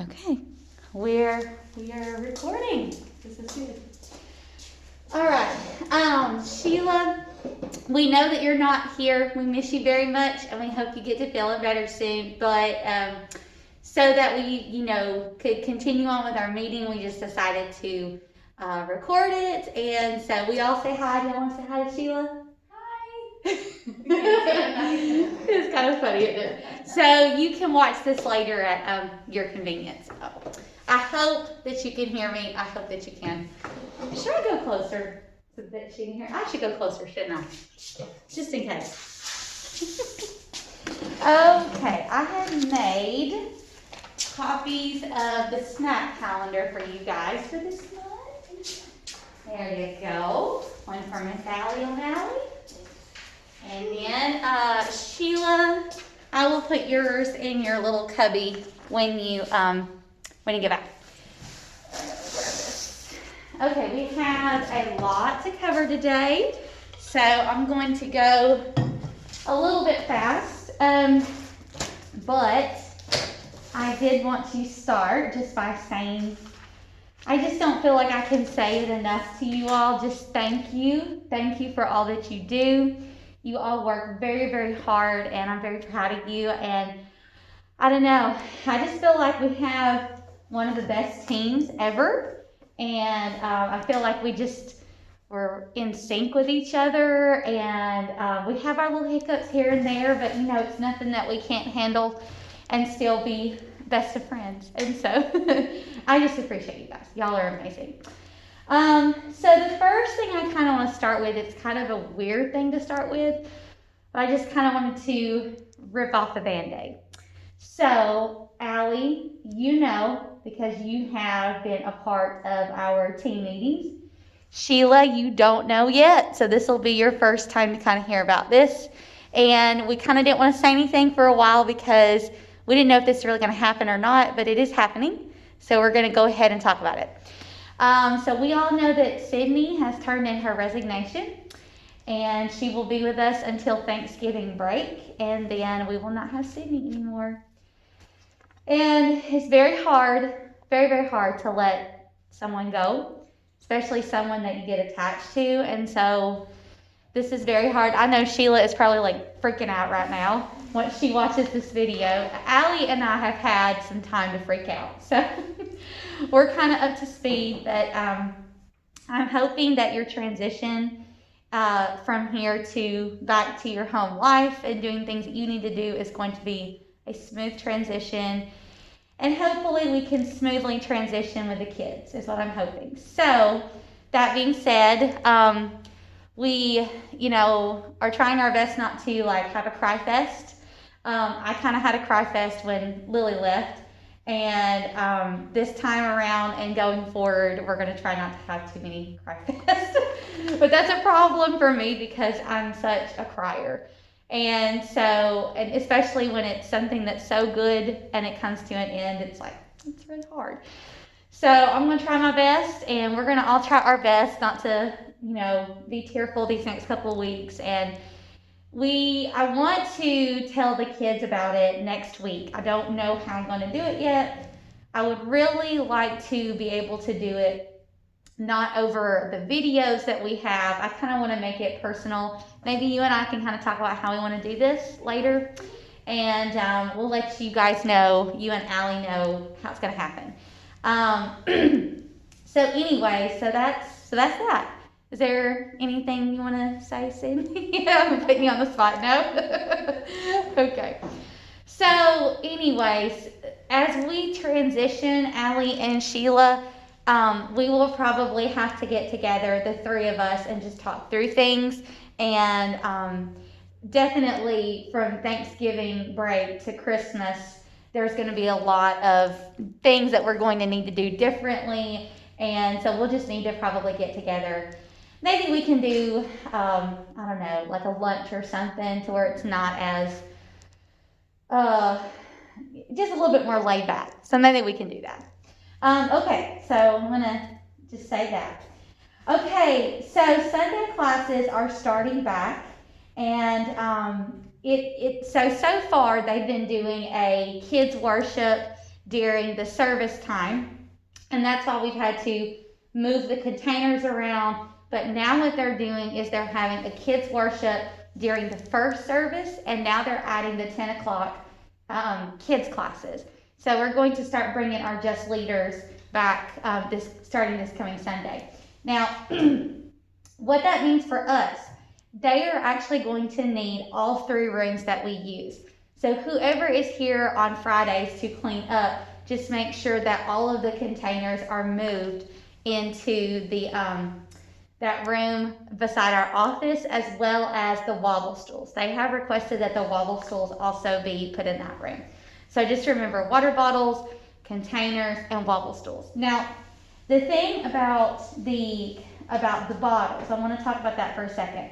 Okay, we are recording. This is good. All right, Sheila, we know that you're not here. We miss you very much, and we hope you get to feeling better soon. But so that we, could continue on with our meeting, we just decided to record it. And so we all say hi. Do you want to say hi to Sheila? It's kind of funny, isn't it? So you can watch this later at your convenience. I hope that you can hear me. I hope that you can. Should I go closer so that she can hear? I should go closer, shouldn't I? Just in case. Okay, I have made copies of the snack calendar for you guys for this month. There you go. One for Miss Allie O'Malley. And then, Sheila, I will put yours in your little cubby when you get back. Okay, we have a lot to cover today, so I'm going to go a little bit fast, but I did want to start just by saying, I just don't feel like I can say it enough to you all. Just thank you. Thank you for all that you do. You all work very, very hard, and I'm very proud of you. And I don't know, I just feel like we have one of the best teams ever. And I feel like we're in sync with each other. And we have our little hiccups here and there, but it's nothing that we can't handle and still be best of friends. And so I just appreciate you guys. Y'all are amazing. So the first thing I kind of want to start with, it's kind of a weird thing to start with, but I just kind of wanted to rip off the Band-Aid. So, Allie, because you have been a part of our team meetings. Sheila, you don't know yet, so this will be your first time to kind of hear about this. And we kind of didn't want to say anything for a while because we didn't know if this is really going to happen or not, but it is happening. So we're going to go ahead and talk about it. So we all know that Sydney has turned in her resignation, and she will be with us until Thanksgiving break, and then we will not have Sydney anymore. And it's very hard, very, very hard to let someone go, especially someone that you get attached to, and so this is very hard. I know Sheila is probably like freaking out right now once she watches this video. Allie and I have had some time to freak out, so we're kind of up to speed, but I'm hoping that your transition from here to back to your home life and doing things that you need to do is going to be a smooth transition, and hopefully we can smoothly transition with the kids is what I'm hoping. So that being said, we are trying our best not to have a cry fest. I kind of had a cry fest when Lily left. And this time around and going forward, we're going to try not to have too many cry fests. But that's a problem for me because I'm such a crier. And especially when it's something that's so good and it comes to an end, it's really hard. So I'm going to try my best, and we're going to all try our best not to, be tearful these next couple of weeks. And I want to tell the kids about it next week. I don't know how I'm going to do it yet. I would really like to be able to do it not over the videos that we have. I kind of want to make it personal. Maybe you and I can kind of talk about how we want to do this later. And we'll let you guys know, you and Allie know how it's going to happen. So anyway, so that's that. Is there anything you want to say, Sydney? I'm putting you on the spot, no? Okay. So anyways, as we transition, Allie and Sheila, we will probably have to get together, the three of us, and just talk through things. And definitely from Thanksgiving break to Christmas, there's going to be a lot of things that we're going to need to do differently. And so we'll just need to probably get together. Maybe we can do, I don't know, like a lunch or something to where it's not as, just a little bit more laid back. So maybe we can do that. Okay, so I'm going to just say that. Okay, so Sunday classes are starting back, and so far they've been doing a kids worship during the service time. And that's why we've had to move the containers around. But now what they're doing is they're having a kids worship during the first service, and now they're adding the 10 o'clock kids classes. So we're going to start bringing our Just Leaders back starting this coming Sunday. Now, what that means for us, they are actually going to need all 3 rooms that we use. So whoever is here on Fridays to clean up, just make sure that all of the containers are moved into the that room beside our office, as well as the wobble stools. They have requested that the wobble stools also be put in that room. So just remember, water bottles, containers, and wobble stools. Now, the thing about the bottles, I want to talk about that for a second.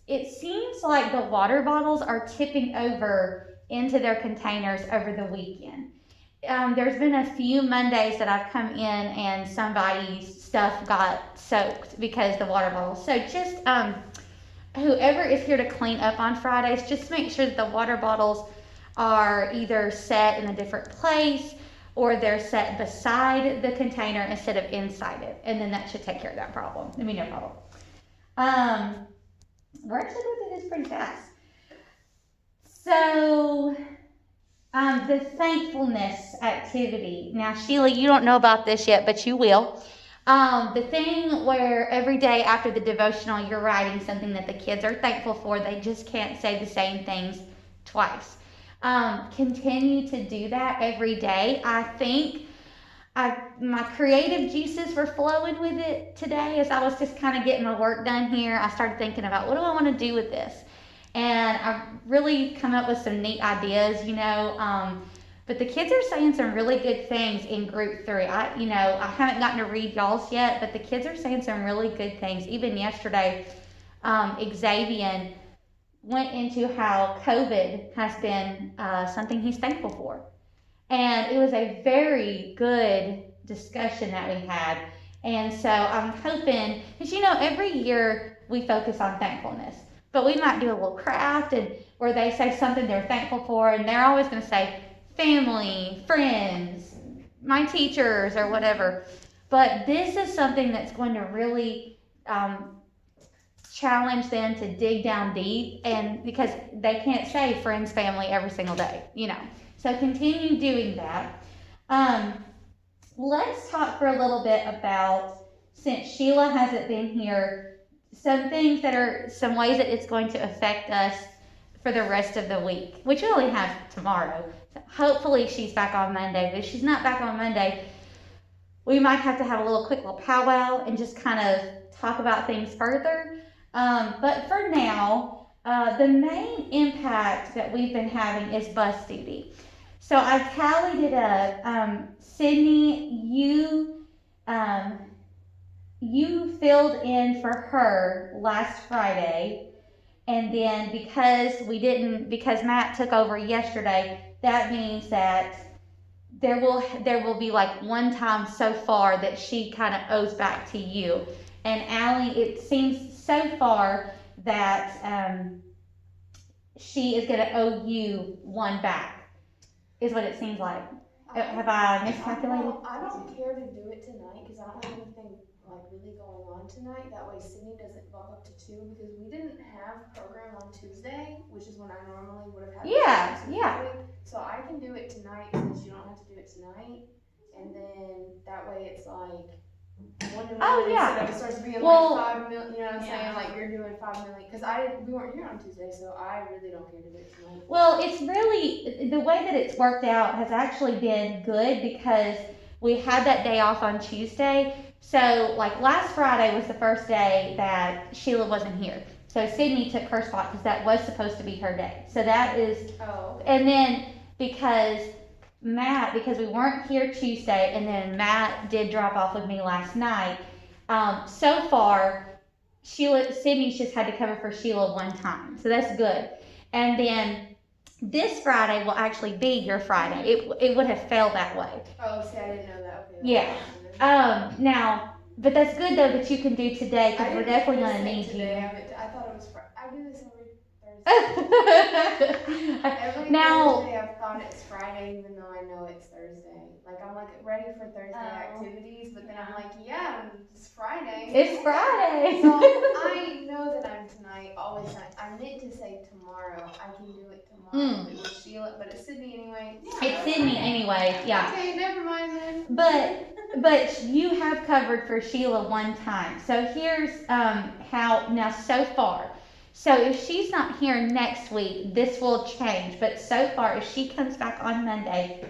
It seems like the water bottles are tipping over into their containers over the weekend. There's been a few Mondays that I've come in and somebody's stuff got soaked because the water bottles. So just whoever is here to clean up on Fridays, just make sure that the water bottles are either set in a different place or they're set beside the container instead of inside it. And then that should take care of that problem. I mean, no problem. We're actually going through this pretty fast. So, the thankfulness activity. Now, Sheila, you don't know about this yet, but you will. The thing where every day after the devotional, you're writing something that the kids are thankful for. They just can't say the same things twice. Continue to do that every day. I think my creative juices were flowing with it today as I was just kind of getting my work done here. I started thinking about, what do I want to do with this? And I've really come up with some neat ideas, but the kids are saying some really good things in group 3. I haven't gotten to read y'all's yet, but the kids are saying some really good things. Even yesterday, Xavier went into how COVID has been something he's thankful for. And it was a very good discussion that we had. And so I'm hoping, because every year we focus on thankfulness, but we might do a little craft where they say something they're thankful for, and they're always going to say family, friends, my teachers, or whatever. But this is something that's going to really challenge them to dig down deep, and because they can't say friends, family every single day, So continue doing that. Let's talk for a little bit about, since Sheila hasn't been here, some ways that it's going to affect us for the rest of the week, which we only have tomorrow. So hopefully she's back on Monday, but if she's not back on Monday, we might have to have a quick little powwow and just kind of talk about things further. But for now, the main impact that we've been having is bus duty. So I tallied it up. Sydney, you filled in for her last Friday, and then because Matt took over yesterday, that means that there will be one time so far that she kind of owes back to you. And Allie, it seems so far that she is going to owe you one back, is what it seems like. Have I miscalculated? I don't care to do it tonight because I don't have anything really going on tonight. That way Sydney doesn't bump up to 2, because we didn't have program on Tuesday, which is when I normally would have had. Yeah. So I can do it tonight since you don't have to do it tonight, and then that way it's it starts being 5 million, you know what I'm saying? You're doing 5 million, because we weren't here on Tuesday, so I really don't care to do it tonight. Well, it's really, the way that it's worked out has actually been good, because we had that day off on Tuesday. So last Friday was the first day that Sheila wasn't here. So Sydney took her spot because that was supposed to be her day. So that is, okay. And then because we weren't here Tuesday, and then Matt did drop off with me last night, so far, Sydney's just had to cover for Sheila one time. So that's good. And then this Friday will actually be your Friday. It would have failed that way. Oh, see, I didn't know that. Okay. Yeah. Now, but that's good though that you can do today, because we're definitely going to need you. I thought it was I do this every Every Now, Thursday I've thought it's Friday even though I know it's Thursday. Like I'm like ready for Thursday activities, but then I'm like, yeah, it's Friday. it's Friday. So I know that I'm tonight, always tonight. I meant to say tomorrow. I can do it tomorrow. It was Sheila, but it's Sydney anyway. It's Sydney anyway, yeah. Okay, never mind then. But you have covered for Sheila one time. So here's how, now so far. So if she's not here next week, this will change. But so far, if she comes back on Monday,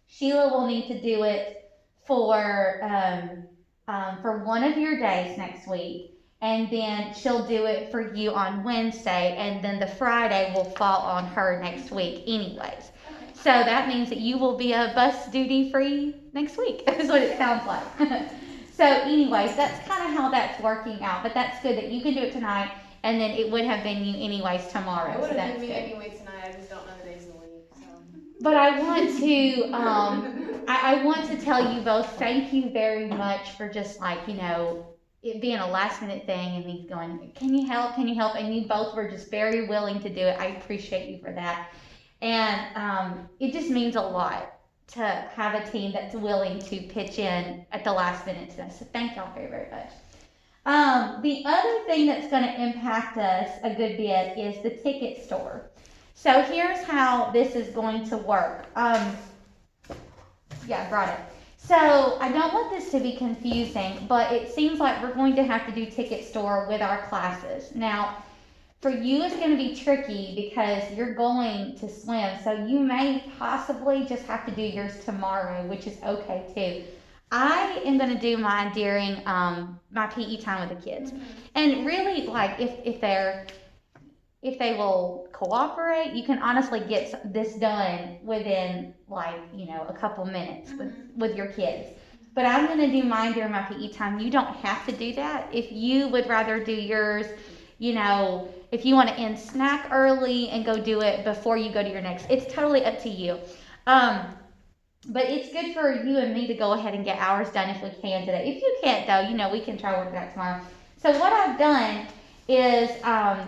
Sheila will need to do it for one of your days next week. And then she'll do it for you on Wednesday. And then the Friday will fall on her next week anyways. So that means that you will be a bus duty free next week, is what it sounds like. So anyways, that's kind of how that's working out. But that's good that you can do it tonight, and then it would have been you anyways tomorrow. It would So have that's been me good. anyway tonight. I just don't know the days of the week. So. But I want to, I want to tell you both, thank you very much for just like, you know, it being a last minute thing and me going, can you help? Can you help? And you both were just very willing to do it. I appreciate you for that. And it just means a lot to have a team that's willing to pitch in at the last minute to us. So thank y'all very, very much. The other thing that's going to impact us a good bit is the ticket store. So here's how this is going to work. Yeah, I brought it. So I don't want this to be confusing, but it seems like we're going to have to do ticket store with our classes. Now, for you, it's going to be tricky because you're going to swim, so you may possibly just have to do yours tomorrow, which is okay too. I am going to do mine during my PE time with the kids, and really, like if they will cooperate, you can honestly get this done within like a couple minutes with your kids. But I'm going to do mine during my PE time. You don't have to do that. If you would rather do yours, if you want to end snack early and go do it before you go to your next, it's totally up to you. But it's good for you and me to go ahead and get ours done if we can today. If you can't though, we can try working that tomorrow. So what I've done is I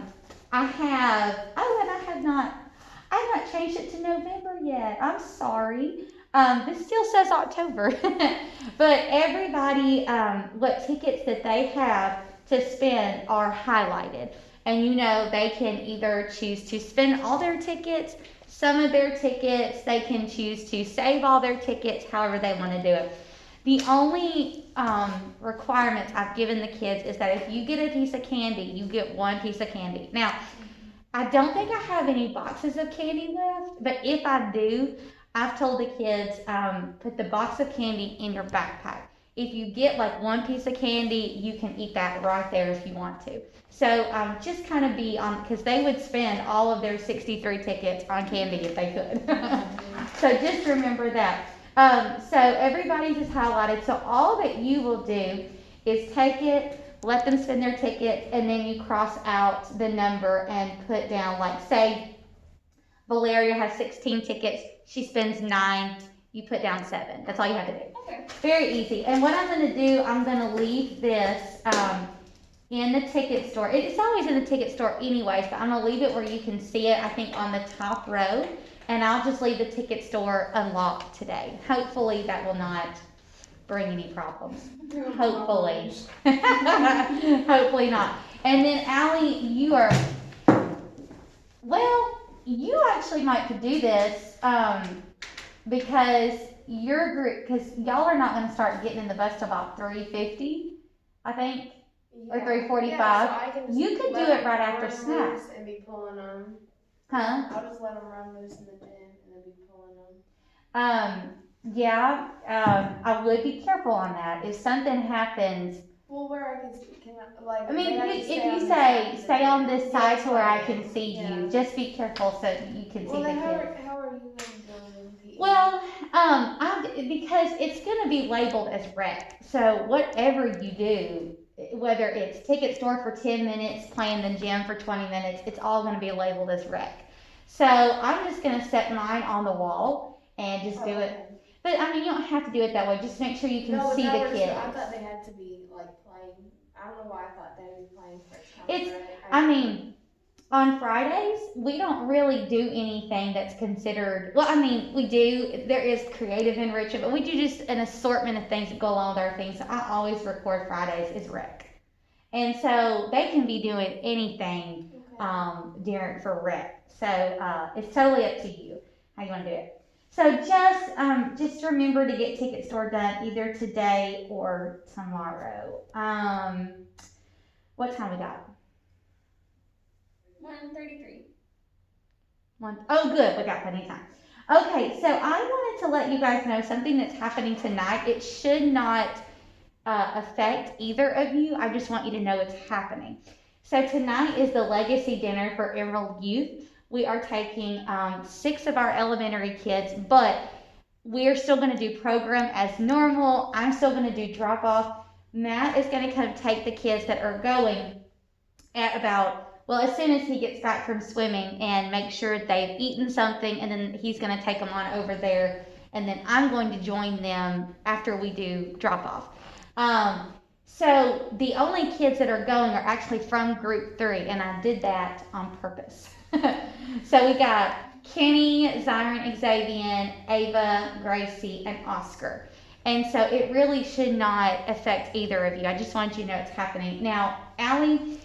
have not changed it to November yet. I'm sorry. This still says October. But everybody, what tickets that they have to spend are highlighted. And they can either choose to spend all their tickets, some of their tickets, they can choose to save all their tickets, however they want to do it. The only requirements I've given the kids is that if you get a piece of candy, you get one piece of candy. Now, I don't think I have any boxes of candy left, but if I do, I've told the kids, put the box of candy in your backpack. If you get like one piece of candy, you can eat that right there if you want to. So just kind of be on, because they would spend all of their 63 tickets on candy if they could. So just remember that. So everybody's is highlighted. So all that you will do is take it, let them spend their ticket, and then you cross out the number and put down, like say Valeria has 16 tickets, she spends 9, you put down 7. That's all you have to do. Okay. Very easy. And what I'm going to do, I'm going to leave this in the ticket store. It's always in the ticket store anyways, but I'm going to leave it where you can see it, I think on the top row. And I'll just leave the ticket store unlocked today. Hopefully that will not bring any problems. Hopefully. Hopefully not. And then Allie, you actually might could do this because your group, because y'all are not going to start getting in the bus till about 3:50, I think, or 3:45. Yeah, so you could do it right after snacks. And be pulling them. Huh? I'll just let them run loose in the gym and then be pulling them. I would be careful on that. If something happens, well, where I can like. I mean, if you say stay on this side to where I can yeah. see you, just be careful so you can see the Then kids. how are you going to do? Well, because it's going to be labeled as rec. So whatever you do, whether it's ticket store for 10 minutes, playing the gym for 20 minutes, it's all going to be labeled as rec. So I'm just going to set mine on the wall and just do it. But I mean, you don't have to do it that way. Just make sure you can see the kids. I thought they had to be like playing. I don't know why I thought they would be playing first time. It's, right? I mean, On Fridays, we don't really do anything that's considered, well, I mean, we do, there is creative enrichment, but we do just an assortment of things that go along with our things. So I always record Fridays as rec. And so they can be doing anything during for rec. So it's totally up to you how you want to do it. So just remember to get ticket store done either today or tomorrow. What time we got? 1:33. Oh, good. We got plenty of time. Okay, so I wanted to let you guys know something that's happening tonight. It should not affect either of you. I just want you to know it's happening. So tonight is the legacy dinner for Emerald Youth. We are taking 6 of our elementary kids, but we're still going to do program as normal. I'm still going to do drop off. Matt is going to come take the kids that are going at about, well, as soon as he gets back from swimming, and make sure they've eaten something, and then he's going to take them on over there, and then I'm going to join them after we do drop off. So the only kids that are going are actually from group 3, and I did that on purpose. So we got Kenny, Zyron, Xavier, Ava, Gracie, and Oscar. And so it really should not affect either of you. I just want you to know it's happening. Now, Allie,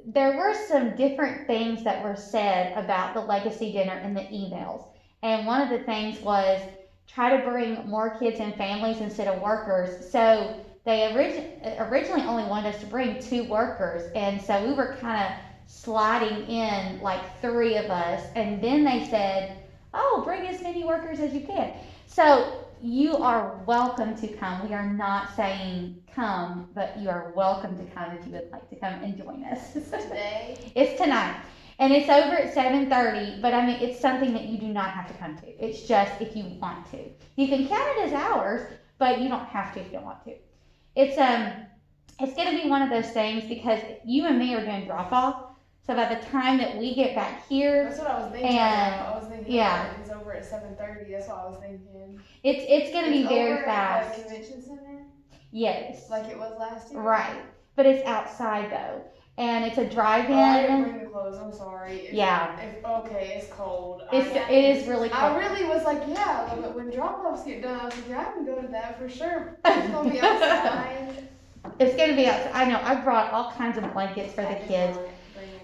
there were some different things that were said about the legacy dinner in the emails. And one of the things was try to bring more kids and families instead of workers. So they originally only wanted us to bring 2 workers. And so we were kind of sliding in like 3 of us. And then they said, oh, bring as many workers as you can. So you are welcome to come. We are not saying come, but you are welcome to come if you would like to come and join us. Today? It's tonight. And it's over at 7:30, but I mean, it's something that you do not have to come to. It's just if you want to. You can count it as hours, but you don't have to if you don't want to. It's going to be one of those things because you and me are doing drop off. So by the time that we get back here, that's what I was thinking. I was thinking it's over at 7:30. That's what I was thinking. It's going to be very over fast. At the convention center? Yes. Like it was last year? Right. But it's outside though. And it's a drive-in. Oh, I didn't bring the clothes. I'm sorry. Okay, it's cold. It is really cold. I really was like, but when drop-offs get done, I was like, I can go to that for sure. It's going to be outside. It's going to be outside. I know. I brought all kinds of blankets for the kids.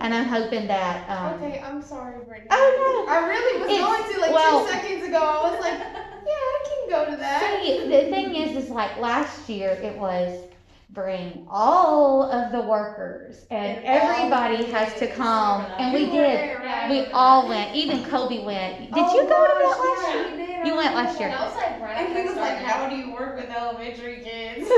And I'm hoping that. Okay, I'm sorry, Brittany. Oh, no. I really was going to 2 seconds ago. I was like, I can go to that. See, the thing is like last year it was bring all of the workers and everybody has to come. And we did. We all went. Even Kobe went. Did you go to that last year? You went last year. And he was like, how do you work with elementary kids?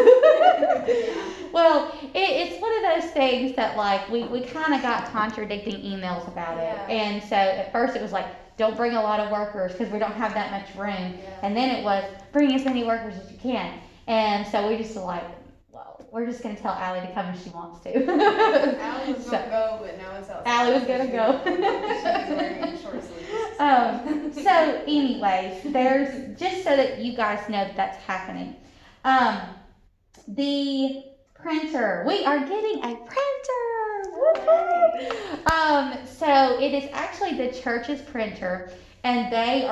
Well, it's one of those things that like we kind of got contradicting emails about it. And so at first it was like, don't bring a lot of workers because we don't have that much room. And then it was bring as many workers as you can. And so we just like, well, we're just going to tell Allie to come if she wants to. Allie was going to go, but now it's outside. Allie was going to go. She's wearing short sleeves. So anyways, there's, just so that you guys know that's happening. The printer, we are getting a printer. Woo-hoo! So it is actually the church's printer, and they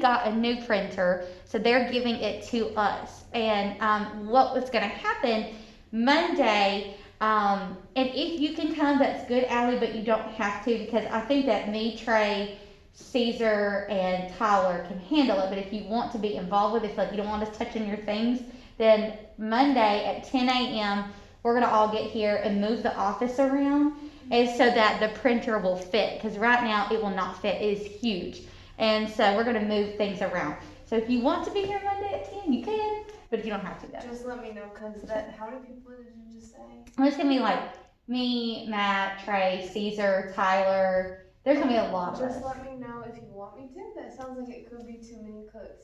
got a new printer, so they're giving it to us. And what was going to happen Monday, and if you can come, that's good, Allie, but you don't have to, because I think that me, Trey, Caesar, and Tyler can handle it. But if you want to be involved with it, like you don't want us touching your things, then Monday at 10 a.m. we're going to all get here and move the office around, and so that the printer will fit, because right now it will not fit. It is huge. And so we're going to move things around. So if you want to be here Monday at 10, you can, but you don't have to, though. Just let me know, because how many people did you just say? It's going to be like me, Matt, Trey, Caesar, Tyler. There's going to be a lot of us. Just let me know if you want me to. That sounds like it could be too many cooks.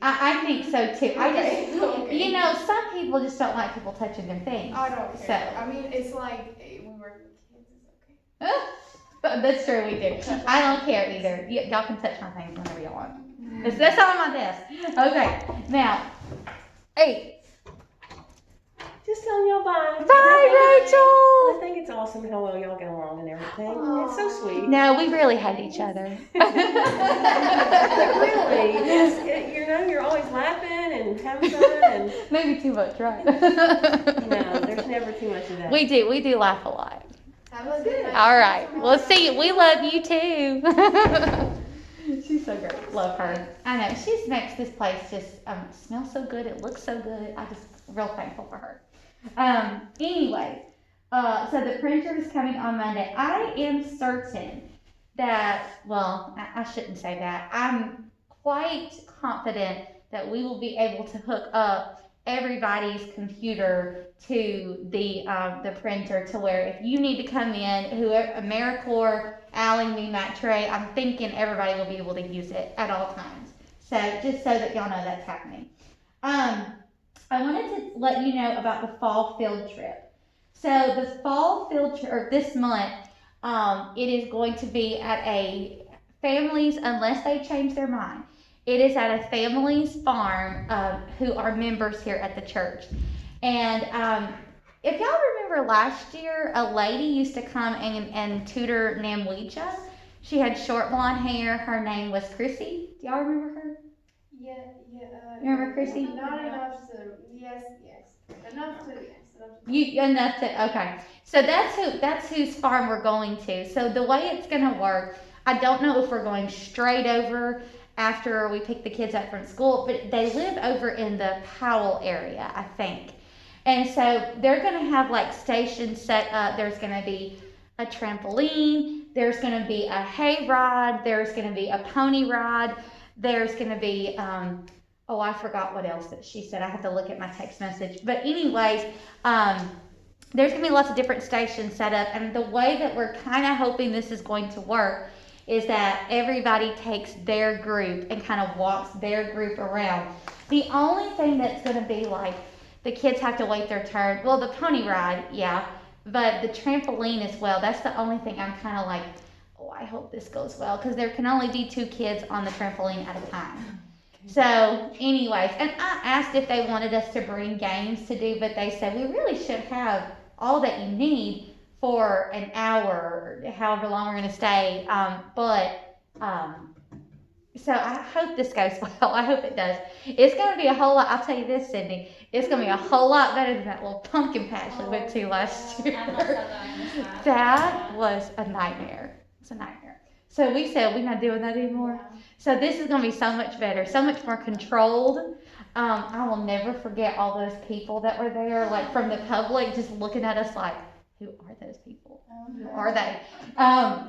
I think so, too. Okay. You know, some people just don't like people touching their things. I don't care. So. I mean, it's like, we work with kids, it's okay. That's true, we do. I don't care either. Y'all can touch my things whenever you want. That's all on my desk. Okay, now, 8. Just telling y'all bye. Bye, And I Rachel. think it's awesome how well y'all get along and everything. It's so sweet. No, we really hate each other. Really, you're always laughing and having fun, and Maybe too much, right? no, there's never too much of that. We do laugh a lot. Have a good night. All right. Well, see, we love you too. She's so great. Love her. I know. She just makes this place just smell so good. It looks so good. I just real thankful for her. Anyway, so the printer is coming on Monday. I am certain that, well, I shouldn't say that. I'm quite confident that we will be able to hook up everybody's computer to the printer to where if you need to come in, whoever, AmeriCorps, Allie, me, Matt, Trey, I'm thinking everybody will be able to use it at all times. So just so that y'all know that's happening. I wanted to let you know about the fall field trip. So the fall field trip, or this month, it is going to be at a family's, unless they change their mind. It is at a family's farm who are members here at the church. And if y'all remember last year, a lady used to come and tutor Namwecha. She had short blonde hair. Her name was Chrissy. Do y'all remember her? Yeah. You remember Chrissy? Not enough to, yes. Enough to. Okay. So that's whose farm we're going to. So the way it's gonna work, I don't know if we're going straight over after we pick the kids up from school, but they live over in the Powell area, I think. And so they're gonna have like stations set up. There's gonna be a trampoline, there's gonna be a hay ride, there's gonna be a pony ride, there's gonna be oh, I forgot what else that she said. I have to look at my text message. But anyways, there's gonna be lots of different stations set up, and the way that we're kind of hoping this is going to work is that everybody takes their group and kind of walks their group around. The only thing that's gonna be like, the kids have to wait their turn. Well, the pony ride, yeah, but the trampoline as well. That's the only thing I'm kind of like, oh, I hope this goes well, because there can only be 2 kids on the trampoline at a time. So anyways, and I asked if they wanted us to bring games to do, but they said we really should have all that you need for an hour, or however long we're going to stay. So I hope this goes well. I hope it does. It's going to be a whole lot. I'll tell you this, Sydney. It's going to be a whole lot better than that little pumpkin patch we went to last year. That was a nightmare. It's a nightmare. So we said we're not doing that anymore. So this is going to be so much better, so much more controlled. I will never forget all those people that were there, like from the public, just looking at us like, who are those people? Who are they?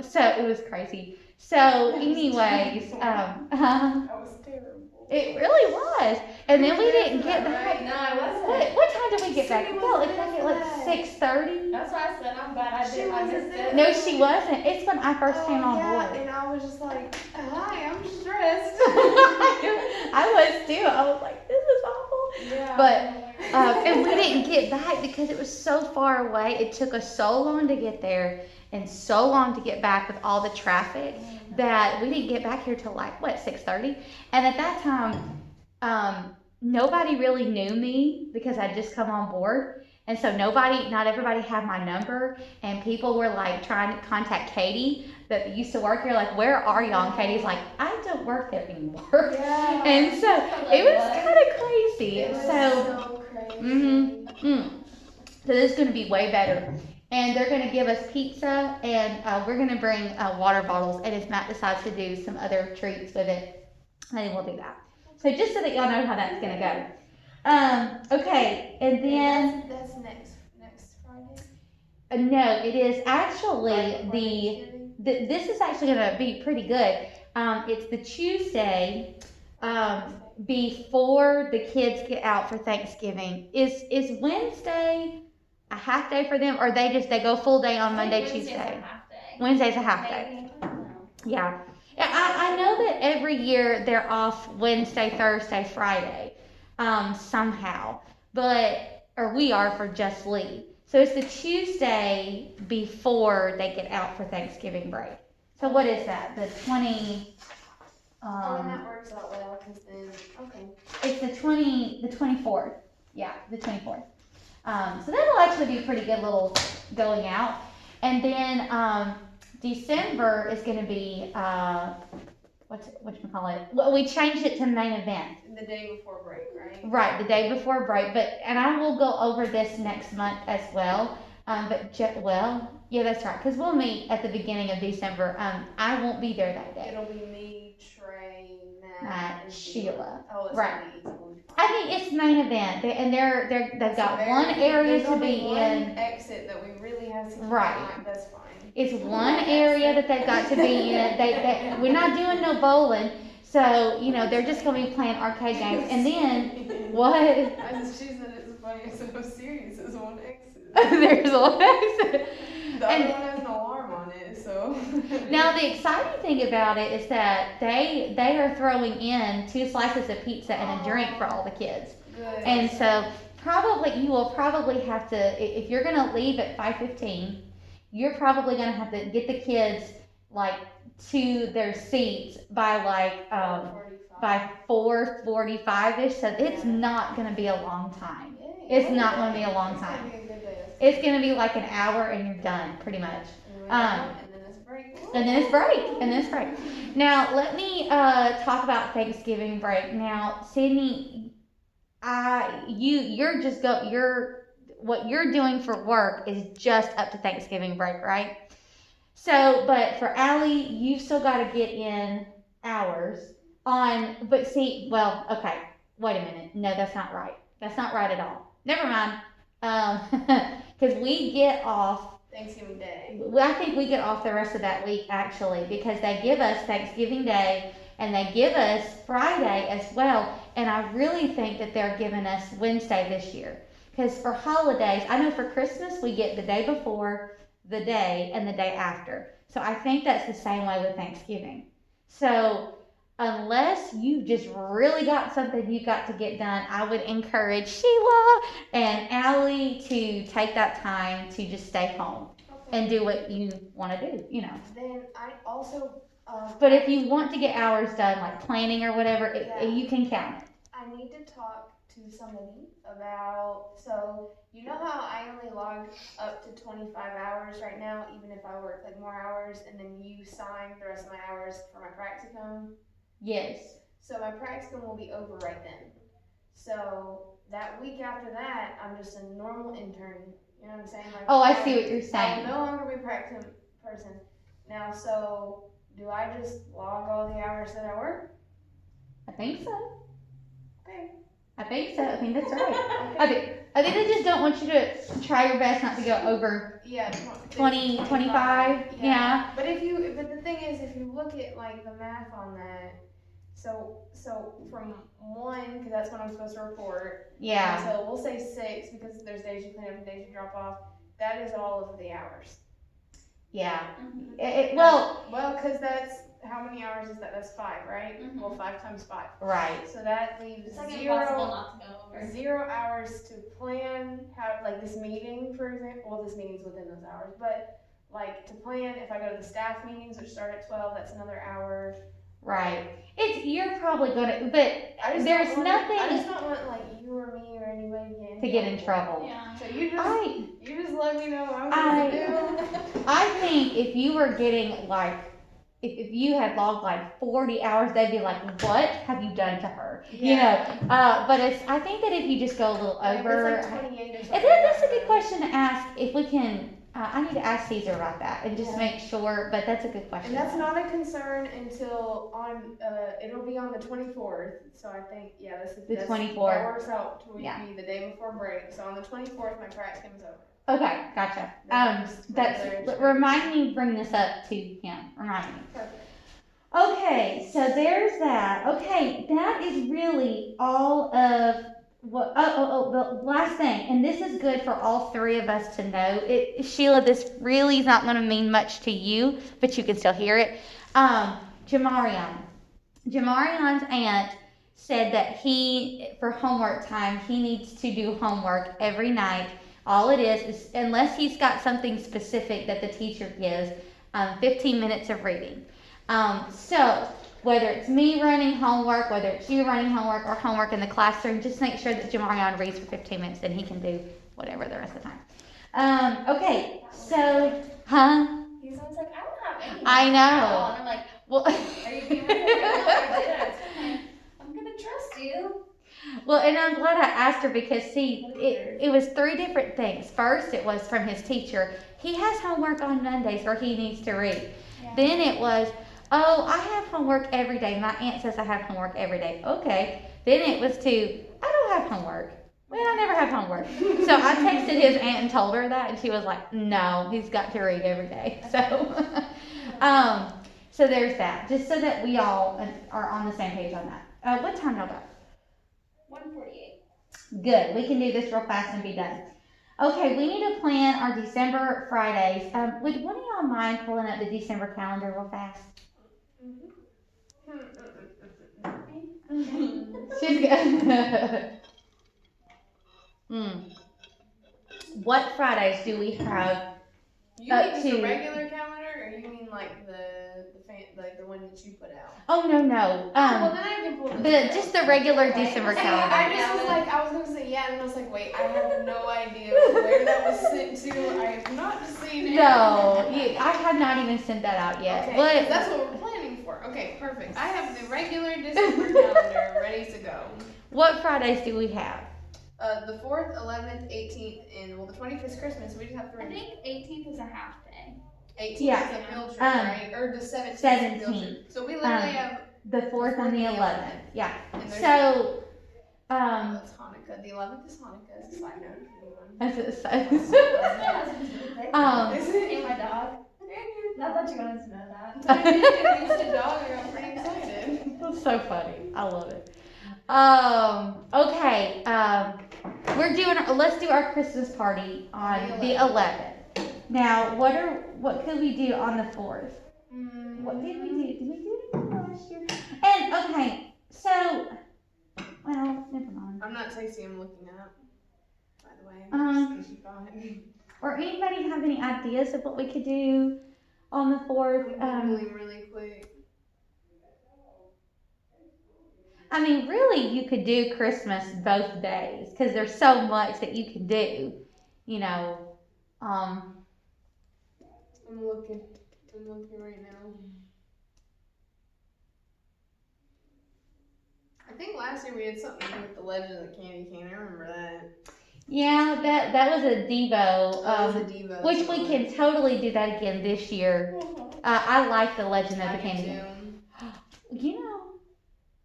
So it was crazy. So anyways, That was terrible. it really was. And then we didn't get back. No, I wasn't. What time did we get back? Sydney Well, was it's like there at like for 6:30. That's why I said I'm glad I She did. I wasn't missed there. it. No, she wasn't. It's when I first came on Yeah, board. and I was just like, hi, I'm stressed. I was too. I was like, this is awful. Yeah. But and we didn't get back because it was so far away. It took us so long to get there and so long to get back with all the traffic that we didn't get back here till like 6:30. And at that time, nobody really knew me because I'd just come on board. And so not everybody had my number, and people were like trying to contact Katie that used to work here, like, where are y'all? And Katie's like, I don't work there anymore. Yeah. And so it was kind of crazy. It was So crazy. so this is going to be way better. And they're going to give us pizza, and we're going to bring water bottles. And if Matt decides to do some other treats with it, then we'll do that. So just so that y'all know how that's going to go. Okay, and then That's next Friday. no, it is actually this is actually going to be pretty good. It's the Tuesday before the kids get out for Thanksgiving. Is Wednesday a half day for them, or they go full day on Monday, Tuesday? Wednesday's a half day. Yeah. I know that every year they're off Wednesday, Thursday, Friday, somehow, or we are for Just Lee. So it's the Tuesday before they get out for Thanksgiving break. So what is that? The 20, And that works out well, because then, okay. it's the 24th. Yeah, the 24th. So that'll actually be a pretty good little going out. And then December is going to be whatchamacallit? Well, we changed it to main event. The day before break, right? Right, the day before break. And I will go over this next month as well. Yeah, that's right. Because we'll meet at the beginning of December. I won't be there that day. It'll be me, Trey, Matt, Matt, and Sheila. Oh, it's Right. gonna be easy. We'll be fine. I think it's main event, they've got one area to be one in. exit that we really have to keep Right. in mind. That's fine. It's one area that they've got to be in. We're not doing no bowling, so they're just gonna be playing arcade games. And then what? She said it's funny. It's so serious. It's one exit. There's one exit. The other one has an alarm on it, so. Now the exciting thing about it is that they are throwing in 2 slices of pizza and a drink for all the kids. Good. And so you will probably have to, if you're gonna leave at 5:15, you're probably gonna have to get the kids to their seats by 4:45ish. So it's not gonna be a long time. It's not gonna be a long time. It's gonna be a good day. It's gonna be like an hour and you're done, pretty much. And then it's break. And then it's break. Now let me talk about Thanksgiving break. Now, Sydney, what you're doing for work is just up to Thanksgiving break, right? So, but for Allie, you've still got to get in hours on. But see, well, okay, wait a minute. No, that's not right. That's not right at all. Never mind. Because we get off. Thanksgiving Day. I think we get off the rest of that week actually, because they give us Thanksgiving Day and they give us Friday as well. And I really think that they're giving us Wednesday this year. Because for holidays, I know for Christmas we get the day before, the day, and the day after. So I think that's the same way with Thanksgiving. So unless you just really got something you've got to get done, I would encourage Sheila and Allie to take that time to just stay home and do what you want to do, Then I also. But if you want to get hours done, like planning or whatever, you can count it. I need to talk to somebody about, so you know how I only log up to 25 hours right now, even if I work more hours, and then you sign the rest of my hours for my practicum? Yes. So my practicum will be over right then. So that week after that, I'm just a normal intern. You know what I'm saying? I see what you're saying. I will no longer be a practicum person. Now, so do I just log all the hours that I work? I think so. Okay. I think so. I think that's right. I think they just don't want you to try your best not to go over 20, 25. Yeah. But the thing is, if you look at the math on that, so from 1, because that's when I'm supposed to report. Yeah. So we'll say 6 because there's days you clean up and days you drop off. That is all of the hours. Yeah. Mm-hmm. Well, because that's how many hours is that? That's 5, right? Mm-hmm. Well, 5 times 5. Right. So that leaves It's impossible not to go over. 0 hours to plan how, this meeting, for example. Well, this meeting's within those hours, but to plan if I go to the staff meetings, which start at 12, that's another hour. Right. You're probably gonna, but there's nothing. I just don't want you or me or anybody to get in trouble. Yeah. So you just let me know what I'm gonna do. I think if you were getting if you had logged 40 hours, they'd be like, "What have you done to her?" Yeah. But I think that if you just go a little over, It's 28 or something. and then that's a good question to ask. If we can, I need to ask Caesar about that and just make sure. But that's a good question. And that's not a concern until it'll be on the 24th. So I think that's 24th. That works out to Yeah. be the day before break. So on the 24th, my practicum's over. Okay, gotcha. Remind me, bring this up to him. Remind me. Perfect. Okay, so there's that. Okay, that is really all of what. The last thing, and this is good for all 3 of us to know. Sheila, this really is not going to mean much to you, but you can still hear it. Jamarion's aunt said that for homework time, he needs to do homework every night. All it is unless he's got something specific that the teacher gives, 15 minutes of reading. So whether it's me running homework, whether it's you running homework or homework in the classroom, just make sure that Jamarion reads for 15 minutes and he can do whatever the rest of the time. Okay, so, huh? He's always like, I don't have any. I know. And I'm like, Well, are you being real? I did. I'm gonna trust you. well, and I'm glad I asked her because, see, it was 3 different things. First, it was from his teacher. He has homework on Mondays where he needs to read. Yeah. Then it was, oh, I have homework every day. My aunt says I have homework every day. Okay. Then it was to, I don't have homework. Well, I never have homework. So I texted his aunt and told her that, and she was like, no, he's got to read every day. So, so there's that. Just so that we all are on the same page on that. What time y'all got? 1:48. Good. We can do this real fast and be done. Okay, we need to plan our December Fridays. Would one of y'all mind pulling up the December calendar real fast? She's good. What Fridays do we have? You Up mean just to- a regular calendar, or you mean like the one that you put out? Oh no. Well, then I can pull Just the regular December See, calendar. I just was like, I was gonna say yeah, and then I was like, wait, I have no idea where that was sent to. I have not seen it. No, I have not even sent that out yet. Okay, What? that's what we're planning for. Okay, perfect. I have the regular December calendar ready to go. What Fridays do we have? The 4th, 11th, 18th, and well, the 25th is Christmas, so we just have 3. I think 18th is a half day. 18th Yeah. is a field trip, Um, right? Or the 17th is a field 17th. trip. So we literally have, The 4th and the 11th. Yeah. and there's So, it's Hanukkah. The 11th is Hanukkah, as a side note if anyone. as it says. Is it? And my dog. Not that you wanted to know that. I did. You said dog, I got pretty excited. That's so funny. I love it. Okay. Let's do our Christmas party on the 11th. Now, what could we do on the 4th? What did we do? Did we do anything last year? And okay, so, well, never mind. I'm not tasty, I'm looking up, by the way. Just in case you thought. Or anybody have any ideas of what we could do on the 4th? Really quick. I mean, really, you could do Christmas both days because there's so much that you can do, you know. I'm looking right now. I think last year we had something to do with the Legend of the Candy Cane. I remember that. Yeah, that was a Devo, That was a Devo. which we can totally do that again this year. I like the Legend of the Candy Cane. You know,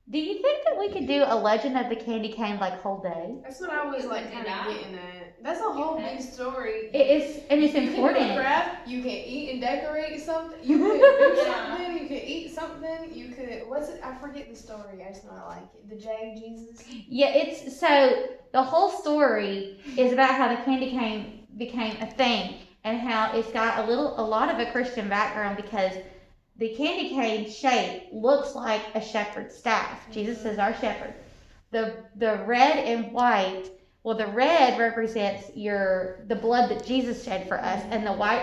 do you think that we could do a Legend of the Candy Cane like whole day? That's what I was like kind of getting at. That's a whole big story. It is, and it's You can important. do a craft, you can eat and decorate something, you could do something, you could eat something, you could, what's it, I forget the story, I just know I like it. The J, Jesus? Yeah, it's so the whole story is about how the candy cane became a thing and how it's got a lot of a Christian background because the candy cane shape looks like a shepherd's staff. Jesus is our shepherd. The red and white, well, the red represents the blood that Jesus shed for us, and the white